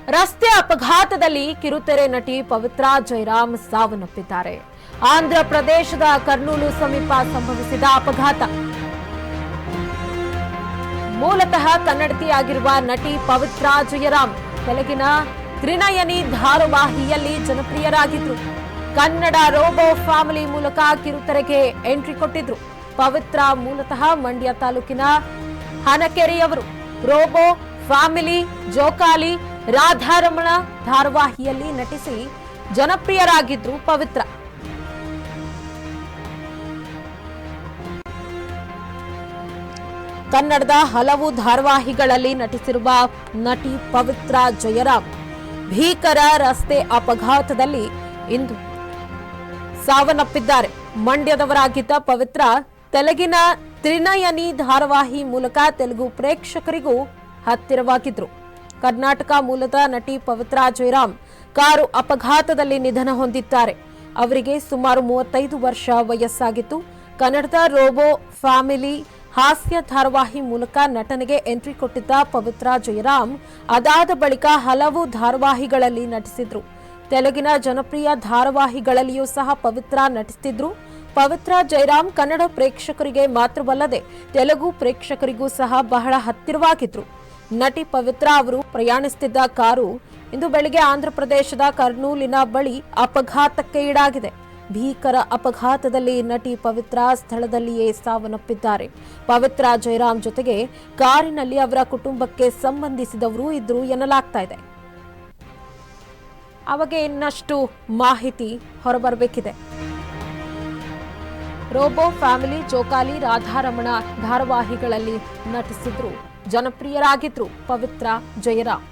ರಸ್ತೆ ಅಪಘಾತದಲ್ಲಿ ಕಿರುತೆರೆ ನಟಿ ಪವಿತ್ರ ಜಯರಾಮ್ ಸಾವನ್ನಪ್ಪಿದ್ದಾರೆ. ಆಂಧ್ರ ಪ್ರದೇಶದ ಕರ್ನೂಲು ಸಮೀಪ ಸಂಭವಿಸಿದ ಅಪಘಾತ. ಮೂಲತಃ ಕನ್ನಡತಿಯಾಗಿರುವ ನಟಿ ಪವಿತ್ರ ಜಯರಾಮ್ ತೆಲುಗಿನ ತ್ರಿನಯನಿ ಧಾರಾವಾಹಿಯಲ್ಲಿ ಜನಪ್ರಿಯರಾಗಿದ್ರು. ಕನ್ನಡ ರೋಬೋ ಫ್ಯಾಮಿಲಿ ಮೂಲಕ ಕಿರುತೆರೆಗೆ ಎಂಟ್ರಿ ಕೊಟ್ಟಿದ್ರು. ಪವಿತ್ರ ಮೂಲತಃ ಮಂಡ್ಯ ತಾಲೂಕಿನ ಹನಕೆರೆಯವರು. ರೋಬೋ ಫ್ಯಾಮಿಲಿ, ಜೋಕಾಲಿ, ರಾಧಾರಮಣ ಧಾರಾವಾಹಿಯಲ್ಲಿ ನಟಿಸಿ ಜನಪ್ರಿಯರಾಗಿದ್ರು ಪವಿತ್ರ. ಕನ್ನಡದ ಹಲವು ಧಾರಾವಾಹಿಗಳಲ್ಲಿ ನಟಿಸಿರುವ ನಟಿ ಪವಿತ್ರ ಜಯರಾಮ್ ಭೀಕರ ರಸ್ತೆ ಅಪಘಾತದಲ್ಲಿ ಇಂದು ಸಾವನ್ನಪ್ಪಿದ್ದಾರೆ. ಮಂಡ್ಯದವರಾಗಿದ್ದ ಪವಿತ್ರ ತೆಲುಗಿನ ತ್ರಿನಯನಿ ಧಾರಾವಾಹಿ ಮೂಲಕ ತೆಲುಗು ಪ್ರೇಕ್ಷಕರಿಗೂ ಹತ್ತಿರವಾಗಿದ್ರು. ಕರ್ನಾಟಕ ಮೂಲದ ನಟಿ ಪವಿತ್ರ ಜಯರಾಮ್ ಕಾರು ಅಪಘಾತದಲ್ಲಿ ನಿಧನ ಹೊಂದಿದ್ದಾರೆ. ಅವರಿಗೆ ಸುಮಾರು 35 ವರ್ಷ ವಯಸ್ಸಾಗಿತ್ತು. ಕನ್ನಡದ ರೋಬೋ ಫ್ಯಾಮಿಲಿ ಹಾಸ್ಯ ಧಾರಾವಾಹಿ ಮೂಲಕ ನಟನೆಗೆ ಎಂಟ್ರಿ ಕೊಟ್ಟಿದ್ದ ಪವಿತ್ರ ಜಯರಾಮ್ ಅದಾದ ಬಳಿಕ ಹಲವು ಧಾರಾವಾಹಿಗಳಲ್ಲಿ ನಟಿಸಿದ್ರು. ತೆಲುಗಿನ ಜನಪ್ರಿಯ ಧಾರಾವಾಹಿಗಳಲ್ಲಿಯೂ ಸಹ ಪವಿತ್ರ ನಟಿಸುತ್ತಿದ್ರು. ಪವಿತ್ರ ಜಯರಾಮ್ ಕನ್ನಡ ಪ್ರೇಕ್ಷಕರಿಗೆ ಮಾತ್ರವಲ್ಲದೆ ತೆಲುಗು ಪ್ರೇಕ್ಷಕರಿಗೂ ಸಹ ಬಹಳ ಹತ್ತಿರವಾಗಿದ್ರು. ನಟಿ ಪವಿತ್ರ ಅವರು ಪ್ರಯಾಣಿಸುತ್ತಿದ್ದ ಕಾರು ಇಂದು ಬೆಳಗ್ಗೆ ಆಂಧ್ರಪ್ರದೇಶದ ಕರ್ನೂಲಿನ ಬಳಿ ಅಪಘಾತಕ್ಕೆ ಈಡಾಗಿದೆ. ಭೀಕರ ಅಪಘಾತದಲ್ಲಿ ನಟಿ ಪವಿತ್ರ ಸ್ಥಳದಲ್ಲಿಯೇ ಸಾವನ್ನಪ್ಪಿದ್ದಾರೆ. ಪವಿತ್ರ ಜಯರಾಮ್ ಜೊತೆಗೆ ಕಾರಿನಲ್ಲಿ ಅವರ ಕುಟುಂಬಕ್ಕೆ ಸಂಬಂಧಿಸಿದವರು ಇದ್ರು ಎನ್ನಲಾಗ್ತಾ ಇದೆ. ಅವಾಗ ಇನ್ನಷ್ಟು ಮಾಹಿತಿ ಹೊರಬರಬೇಕಿದೆ. ರೋಬೋ ಫ್ಯಾಮಿಲಿ, ಜೋಕಾಲಿ, ರಾಧಾರಮಣ ಧಾರಾವಾಹಿಗಳಲ್ಲಿ ನಟಿಸಿದ್ರು. ಜನಪ್ರಿಯರಾಗಿದ್ರು ಪವಿತ್ರ ಜಯರಾಮ್.